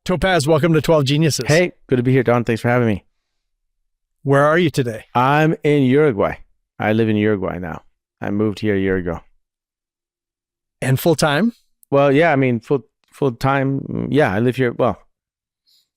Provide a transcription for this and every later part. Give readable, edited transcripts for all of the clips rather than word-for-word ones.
Topaz, welcome to 12 Geniuses. Hey, good to be here, Don. Thanks for having me. Where are you today? I'm in Uruguay. I live in Uruguay now. I moved here a year ago. And full-time? Well, yeah, I mean, full-time. Yeah, I live here. Well,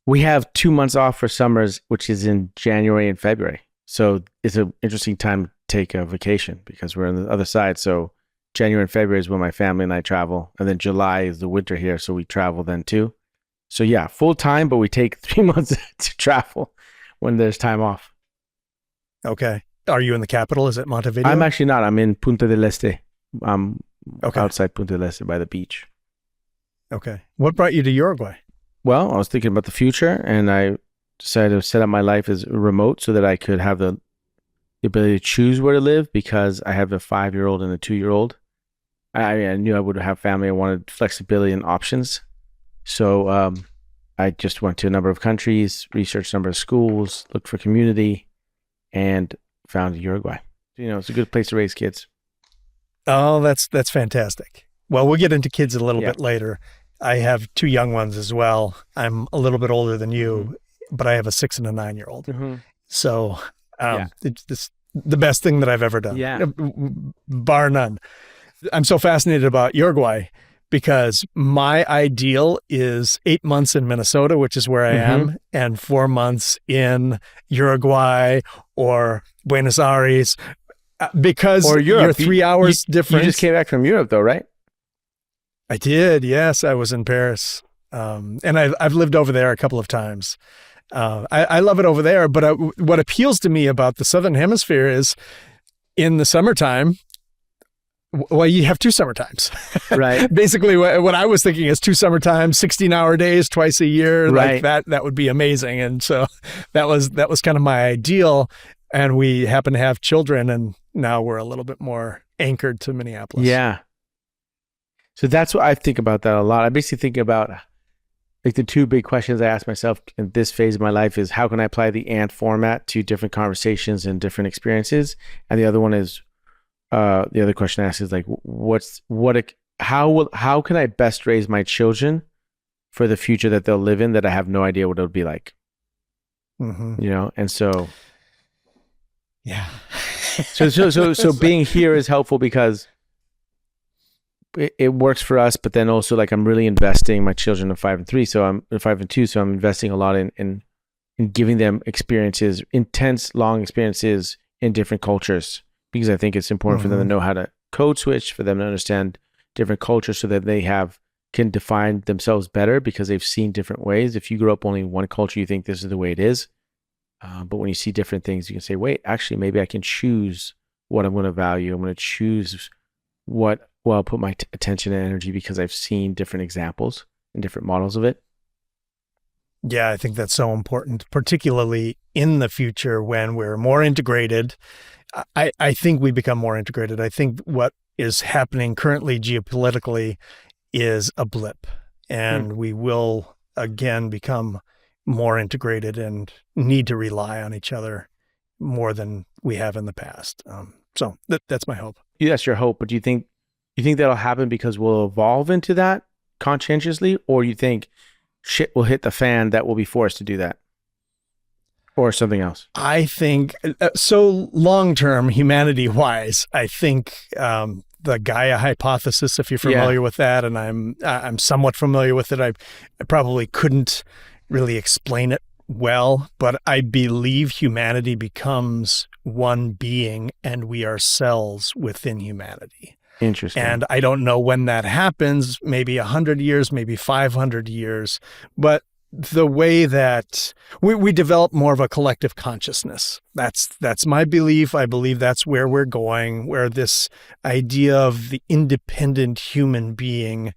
we have 2 months off for summers, which is in January and February. So it's an interesting time to take a vacation because we're on the other side. So January and February is when my family and I travel. And then July is the winter here. So we travel then too. So yeah, full-time, but we take 3 months to travel when there's time off. Okay. Are you in the capital? Is it Montevideo? I'm actually not. I'm in Punta del Este. I'm okay. Outside Punta del Este by the beach. Okay. What brought you to Uruguay? Well, I was thinking about the future, and I decided to set up my life as remote so that I could have the ability to choose where to live because I have a 5-year-old and a 2-year-old. I knew I would have family. I wanted flexibility and options. So I just went to a number of countries, researched a number of schools, looked for community, and found Uruguay. You know, it's a good place to raise kids. Oh, that's fantastic. Well, we'll get into kids a little bit later. I have 2 young ones as well. I'm a little bit older than you, but I have a 6 and a 9-year-old. Mm-hmm. So it's the best thing that I've ever done. Yeah. Bar none. I'm so fascinated about Uruguay because my ideal is 8 months in Minnesota, which is where I am, and 4 months in Uruguay or Buenos Aires because or Europe. You're 3 hours difference. You just came back from Europe though, right? I did. Yes, I was in Paris. And I've lived over there a couple of times. I love it over there, but what appeals to me about the Southern Hemisphere is in the summertime, well, you have 2 summertimes. Right. Basically, what I was thinking is 2 summertimes, 16-hour days twice a year. Right. Like that would be amazing. And so that was kind of my ideal. And we happen to have children, and now we're a little bit more anchored to Minneapolis. Yeah. So that's what I think about that a lot. I basically think about like the 2 big questions I ask myself in this phase of my life is how can I apply the ANT format to different conversations and different experiences? And the other one is, the other question I ask is like, how can I best raise my children for the future that they'll live in that I have no idea what it would be like? Mm-hmm. You know? And so, yeah. so being here is helpful because it works for us, but then also like I'm really investing. My children are 5 and 3, so I'm 5 and 2, so I'm investing a lot in giving them experiences, intense, long experiences in different cultures, because I think it's important for them to know how to code switch, for them to understand different cultures, so that they can define themselves better because they've seen different ways. If you grew up only in one culture, you think this is the way it is, but when you see different things, you can say, wait, actually, maybe I can choose what I'm going to value. I'm going to choose what. Well, I'll put my attention and energy because I've seen different examples and different models of it. Yeah, I think that's so important, particularly in the future when we're more integrated. I think we become more integrated. I think what is happening currently geopolitically is a blip, and we will again become more integrated and need to rely on each other more than we have in the past. So that's my hope. Yeah, that's your hope, but do you think that'll happen because we'll evolve into that conscientiously, or you think shit will hit the fan that we'll be forced to do that, or something else? I think so. Long-term, humanity-wise, I think the Gaia hypothesis, if you're familiar with that, and I'm somewhat familiar with it. I probably couldn't really explain it well, but I believe humanity becomes one being, and we are cells within humanity. Interesting. And I don't know when that happens, maybe 100 years, maybe 500 years, but the way that we develop more of a collective consciousness. That's my belief. I believe that's where we're going, where this idea of the independent human being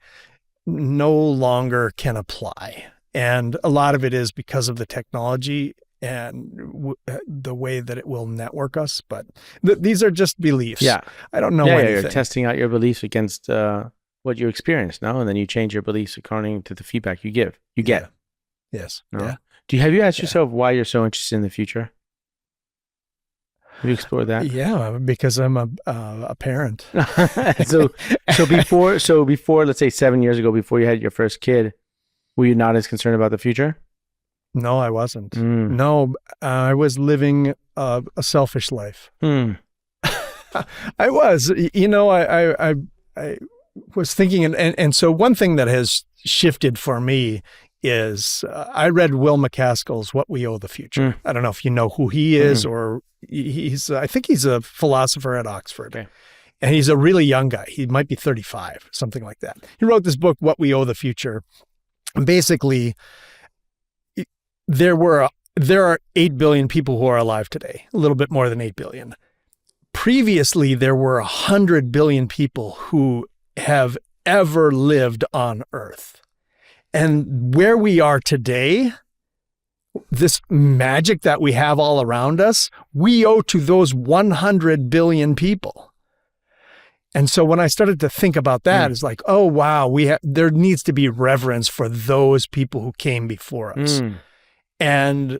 no longer can apply. And a lot of it is because of the technology and the way that it will network us. But these are just beliefs. Yeah. I don't know anything. You're testing out your beliefs against what you experience now, and then you change your beliefs according to the feedback you get. Yes. No? Yeah. Have you asked yourself why you're so interested in the future? Have you explored that? Yeah, because I'm a parent. so before, let's say 7 years ago, before you had your first kid, Were you not as concerned about the future? No, I wasn't. Mm. No, I was living a selfish life. I was, I was thinking, and so one thing that has shifted for me is I read Will McCaskill's What We Owe the Future. I don't know if you know who he is, or I think he's a philosopher at Oxford. Okay. And he's a really young guy. He might be 35, something like that. He wrote this book, What We Owe the Future. And basically, there are 8 billion people who are alive today, a little bit more than 8 billion. Previously, there were 100 billion people who have ever lived on Earth. And where we are today, this magic that we have all around us, we owe to those 100 billion people. And so when I started to think about that, it's like, oh, wow, there needs to be reverence for those people who came before us. And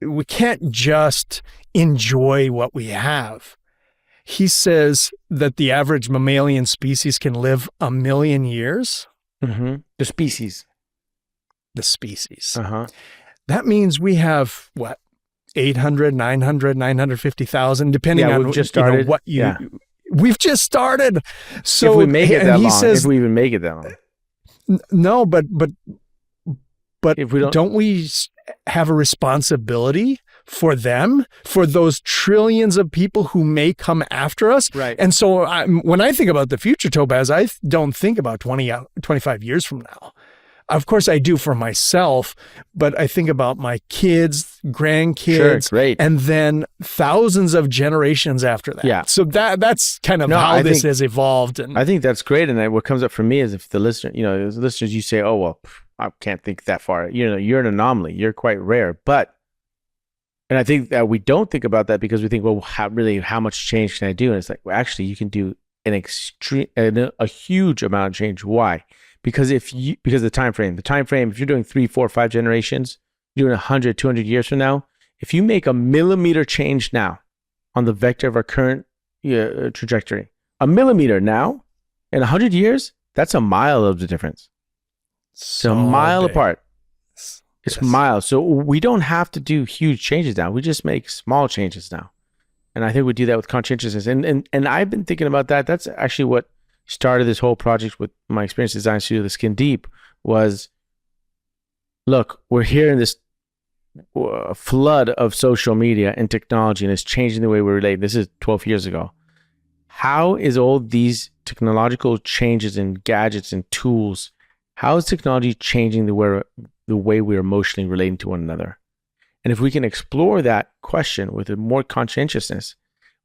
we can't just enjoy what we have. He says that the average mammalian species can live 1 million years. Mm-hmm. The species. That means we have, 800, 900, 950,000, depending on we've just started. We've just started. So if we make it that long, if we even make it that long. No, but if we don't we have a responsibility for them, for those trillions of people who may come after us? Right. And so when I think about the future, Topaz, I don't think about 25 years from now. Of course, I do for myself, but I think about my kids, grandkids, and then thousands of generations after that. Yeah. So that's kind of how this has evolved. And I think that's great. And what comes up for me is if the listener, as listeners, you say, oh, well, I can't think that far. You're an anomaly. You're quite rare. And I think that we don't think about that because we think, well, how much change can I do? And it's like, well, actually, you can do a huge amount of change. Why? Because of the time frame, if you're doing 3, 4, 5 generations, you're doing 100, 200 years from now, if you make a millimeter change now on the vector of our current trajectory, a millimeter now in 100 years, that's a mile of the difference. So a mile apart. It's miles. So we don't have to do huge changes now. We just make small changes now. And I think we do that with conscientiousness. And I've been thinking about that. That's actually what started this whole project with my experience design studio, The Skin Deep, was, look, we're here in this flood of social media and technology, and it's changing the way we relate. This is 12 years ago. How is all these technological changes in gadgets and tools, how is technology changing the way we're emotionally relating to one another? And if we can explore that question with a more conscientiousness,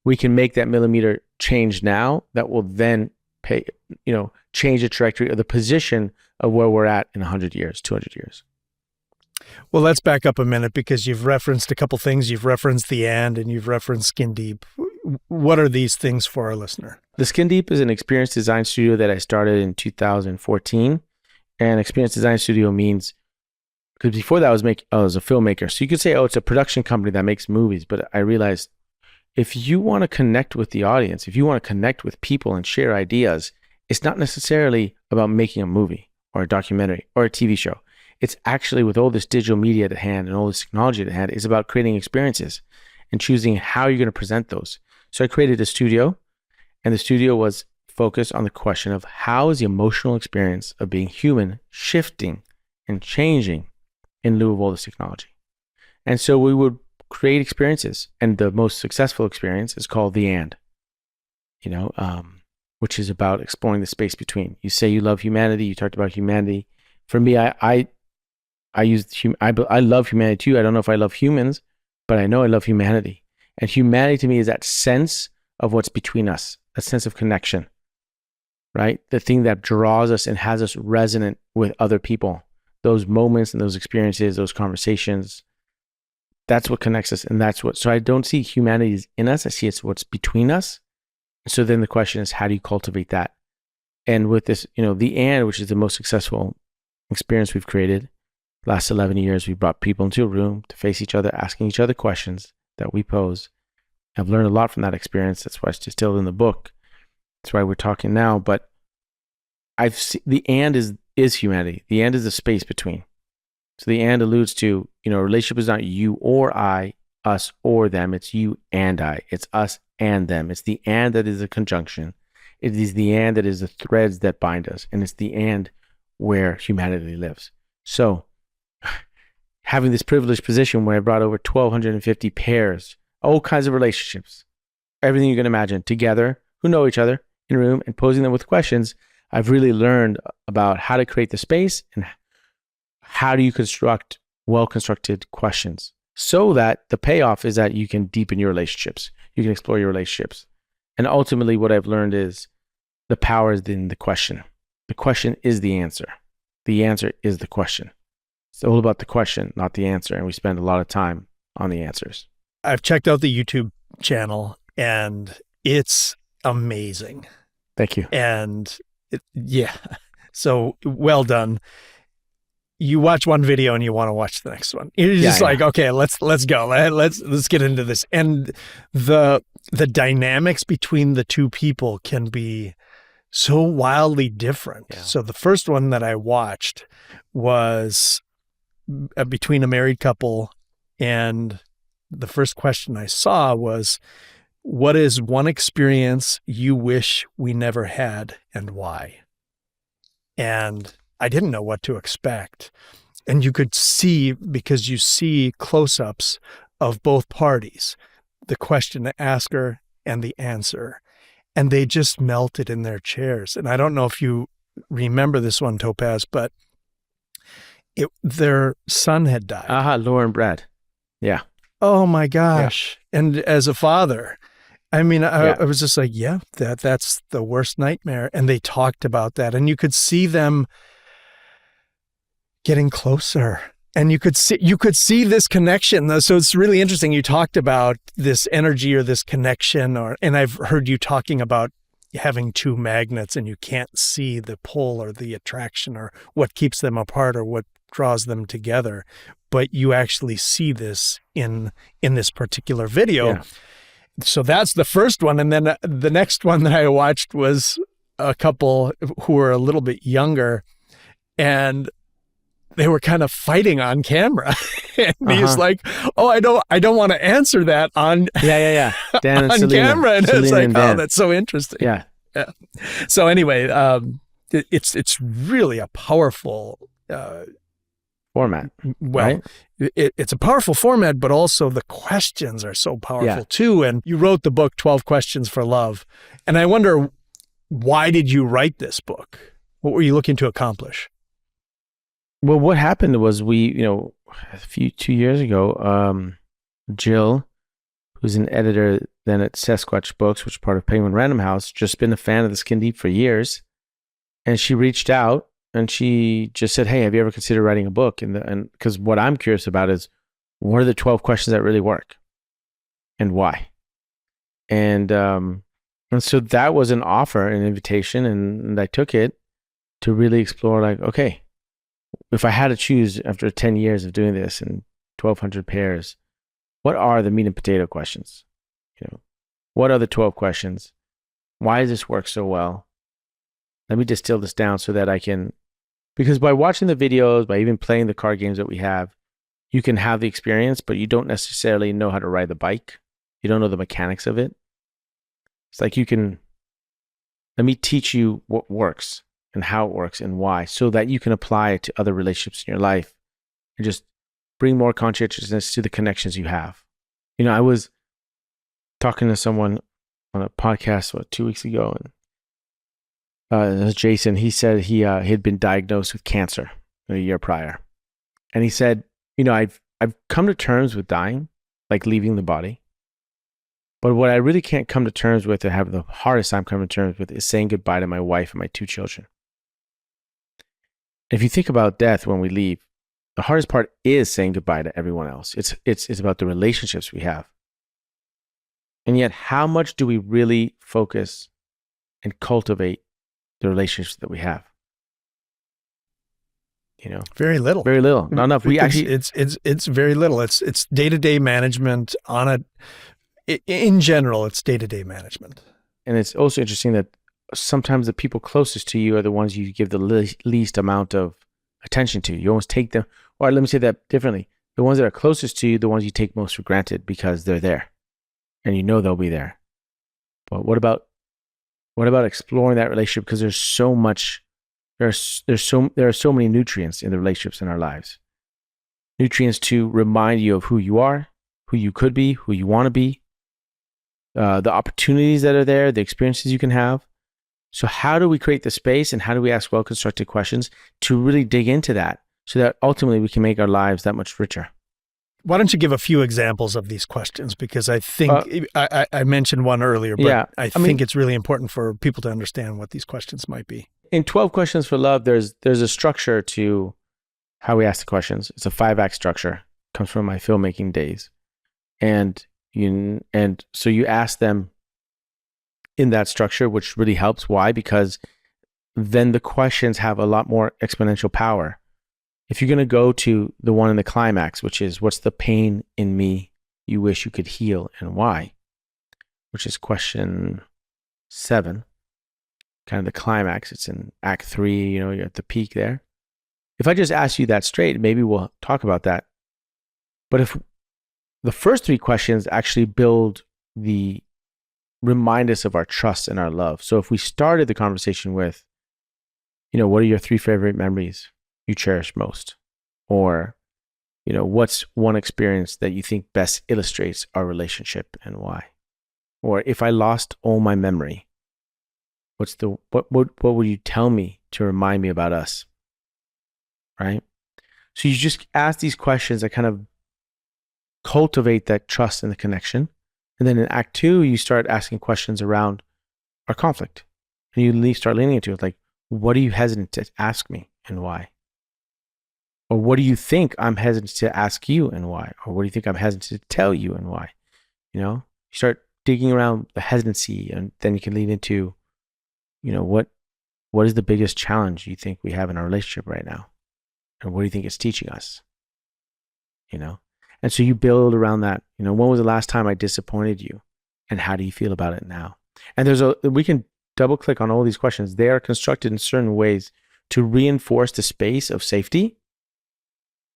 we can make that millimeter change now that will then change the trajectory of the position of where we're at in 100 years, 200 years. Well, let's back up a minute because you've referenced a couple things. You've referenced the and you've referenced Skin Deep. What are these things for our listener? The Skin Deep is an experience design studio that I started in 2014. And experience design studio means, because before that I was a filmmaker. So you could say, oh, it's a production company that makes movies. But I realized if you want to connect with the audience, if you want to connect with people and share ideas, it's not necessarily about making a movie or a documentary or a TV show. It's actually, with all this digital media at hand and all this technology at hand, it's about creating experiences and choosing how you're going to present those. So I created a studio, and the studio was focused on the question of how is the emotional experience of being human shifting and changing in lieu of all this technology. And so we would create experiences, and the most successful experience is called the and, which is about exploring the space between. You say you love humanity. You talked about humanity. For me, I love humanity too. I don't know if I love humans, but I know I love humanity. And humanity to me is that sense of what's between us, a sense of connection, right? The thing that draws us and has us resonant with other people. Those moments and those experiences, those conversations, that's what connects us. And so I don't see humanity is in us. I see it's what's between us. So then the question is, how do you cultivate that? And with this, the and, which is the most successful experience we've created, last 11 years, we brought people into a room to face each other, asking each other questions that we pose. I've learned a lot from that experience. That's why it's distilled in the book. That's why we're talking now. But I've seen the and is is humanity. The and is the space between. So the and alludes to, a relationship is not you or I, us or them. It's you and I. It's us and them. It's the and that is a conjunction. It is the and that is the threads that bind us. And it's the and where humanity lives. So having this privileged position where I brought over 1,250 pairs, all kinds of relationships, everything you can imagine, together, who know each other in a room, and posing them with questions, I've really learned about how to create the space and how do you construct well-constructed questions so that the payoff is that you can deepen your relationships. You can explore your relationships. And ultimately what I've learned is the power is in the question. The question is the answer. The answer is the question. It's all about the question, not the answer. And we spend a lot of time on the answers. I've checked out the YouTube channel and it's amazing. Thank you. And so well done. You watch one video and you want to watch the next one. You're just okay, let's go. Let's get into this. And the dynamics between the two people can be so wildly different. Yeah. So the first one that I watched was between a married couple, and the first question I saw was, what is one experience you wish we never had and why? And I didn't know what to expect. And you could see, because you see close-ups of both parties, the question asker and the answer, and they just melted in their chairs. And I don't know if you remember this one, Topaz, but their son had died. Laura and Brad. Yeah. Oh my gosh. Yeah. And as a father, I mean, I was just like, that's the worst nightmare. And they talked about that, and you could see them getting closer, and you could see this connection. So it's really interesting. You talked about this energy or this connection, and I've heard you talking about having two magnets and you can't see the pull or the attraction or what keeps them apart or what draws them together, but you actually see this in this particular video. Yeah. So that's the first one. And then the next one that I watched was a couple who were a little bit younger, and they were kind of fighting on camera. And he's like, "Oh, I don't want to answer that on Dan and on Selena. Camera." And Selena, it's like, "Oh, that's so interesting." Yeah. So anyway, it's really a powerful format. Well, right? It's a powerful format, but also the questions are so powerful too. And you wrote the book 12 Questions for Love, and I wonder, why did you write this book? What were you looking to accomplish? Well, what happened was 2 years ago, Jill, who's an editor then at Sasquatch Books, which is part of Penguin Random House, just been a fan of the Skin Deep for years. And she reached out and she just said, "Hey, have you ever considered writing a book?" And because what I'm curious about is, what are the 12 questions that really work and why? And so that was an offer, an invitation, and I took it to really explore, like, okay, if I had to choose after 10 years of doing this and 1,200 pairs, what are the meat and potato questions? What are the 12 questions? Why does this work so well? Let me distill this down so that I can, because by watching the videos, by even playing the card games that we have, you can have the experience, but you don't necessarily know how to ride the bike. You don't know the mechanics of it. It's like let me teach you what works and how it works and why, so that you can apply it to other relationships in your life and just bring more conscientiousness to the connections you have. I was talking to someone on a podcast 2 weeks ago, and it was Jason. He said he had been diagnosed with cancer a year prior, and he said, I've come to terms with dying, like leaving the body, but what I really can't come to terms with and have the hardest time coming to terms with is saying goodbye to my wife and my 2 children. If you think about death when we leave, the hardest part is saying goodbye to everyone else. It's about the relationships we have. And yet, how much do we really focus and cultivate the relationships that we have? Very little. Very little. Not enough. It's very little. It's day-to-day management in general. It's day-to-day management. And it's also interesting that sometimes the people closest to you are the ones you give the least amount of attention to. You almost take them, or let me say that differently. The ones that are closest to you, the ones you take most for granted because they're there and you know they'll be there. But what about exploring that relationship? Because there's so much, there are so many nutrients in the relationships in our lives. Nutrients to remind you of who you are, who you could be, who you want to be, the opportunities that are there, the experiences you can have. So how do we create the space and how do we ask well-constructed questions to really dig into that so that ultimately we can make our lives that much richer? Why don't you give a few examples of these questions? Because I think I mentioned one earlier, but I think it's really important for people to understand what these questions might be. In 12 Questions for Love, there's a structure to how we ask the questions. It's a 5-act structure. It comes from my filmmaking days. And so you ask them in that structure, which really helps. Why? Because then the questions have a lot more exponential power. If you're going to go to the one in the climax, which is, what's the pain in me you wish you could heal and why? Which is question 7, kind of the climax. It's in Act 3, you're at the peak there. If I just ask you that straight, maybe we'll talk about that. But if the first 3 questions actually remind us of our trust and our love. So if we started the conversation with, what are your 3 favorite memories you cherish most? Or, what's one experience that you think best illustrates our relationship and why? Or if I lost all my memory, what would you tell me to remind me about us? Right? So you just ask these questions that kind of cultivate that trust and the connection. And then in Act 2, you start asking questions around our conflict. And you start leaning into it, like, what are you hesitant to ask me and why? Or what do you think I'm hesitant to ask you and why? Or what do you think I'm hesitant to tell you and why? You start digging around the hesitancy, and then you can lead into, what is the biggest challenge you think we have in our relationship right now? And what do you think it's teaching us? And so you build around that. When was the last time I disappointed you? And how do you feel about it now? And we can double click on all these questions. They are constructed in certain ways to reinforce the space of safety,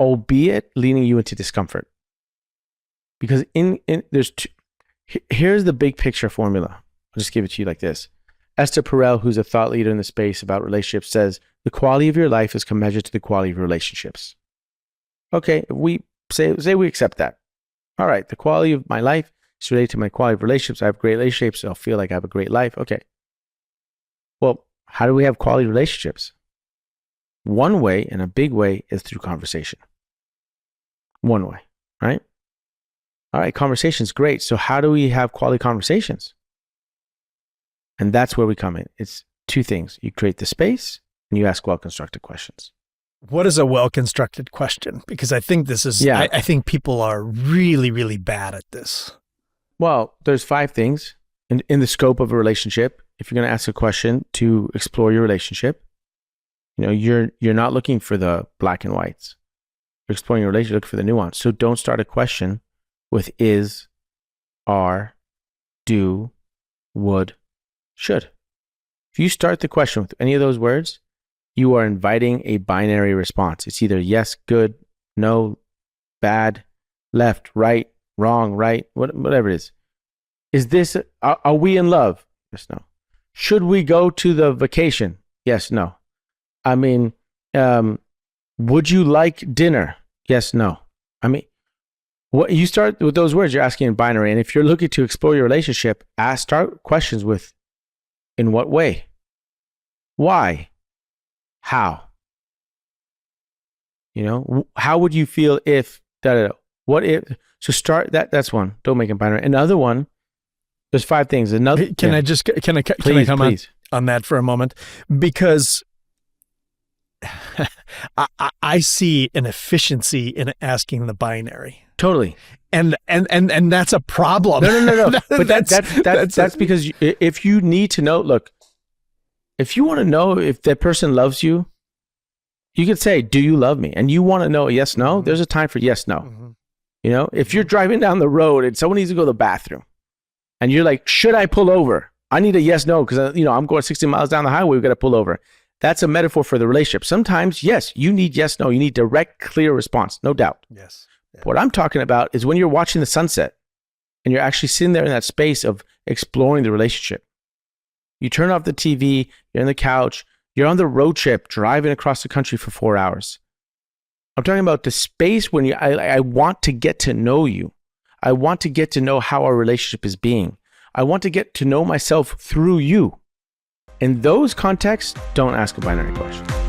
albeit leading you into discomfort. Because here's the big picture formula. I'll just give it to you like this. Esther Perel, who's a thought leader in the space about relationships, says, the quality of your life is commensurate to the quality of your relationships. Okay, we say we accept that. All right, the quality of my life is related to my quality of relationships. I have great relationships, so I'll feel like I have a great life. Okay. Well, how do we have quality relationships? One way, and a big way, is through conversation. One way, right? All right, conversation's great. So how do we have quality conversations? And that's where we come in. It's 2 things. You create the space and you ask well-constructed questions. What is a well-constructed question? Because I think this is, I think people are really, really bad at this. Well, there's 5 things in the scope of a relationship. If you're going to ask a question to explore your relationship, you're not looking for the black and whites. You're exploring your relationship, look for the nuance. So don't start a question with is, are, do, would, should. If you start the question with any of those words, you are inviting a binary response. It's either yes, good, no, bad, left, right, wrong, right, whatever it is. Is this, are we in love? Yes, no. Should we go to the vacation? Yes, no. I mean, would you like dinner? Yes, no. I mean, what you start with those words, you're asking in binary. And if you're looking to explore your relationship, start questions with, in what way? Why? How? How would you feel if, what if? So start that. That's one. Don't make it binary. Another one, there's 5 things. Another. Can I come on that for a moment? Because I see an efficiency in asking the binary. Totally. And that's a problem. No. But that's because if you need to know, look, if you want to know if that person loves you, you could say, do you love me? And you want to know yes, no, there's a time for yes, no. Mm-hmm. If you're driving down the road and someone needs to go to the bathroom and you're like, should I pull over? I need a yes, no, because I'm going 60 miles down the highway. We've got to pull over. That's a metaphor for the relationship. Sometimes, yes, you need yes, no. You need direct, clear response, no doubt. Yes. Yeah. What I'm talking about is when you're watching the sunset and you're actually sitting there in that space of exploring the relationship. You turn off the TV, you're on the couch, you're on the road trip, driving across the country for 4 hours. I'm talking about the space when I want to get to know you. I want to get to know how our relationship is being. I want to get to know myself through you. In those contexts, don't ask a binary question.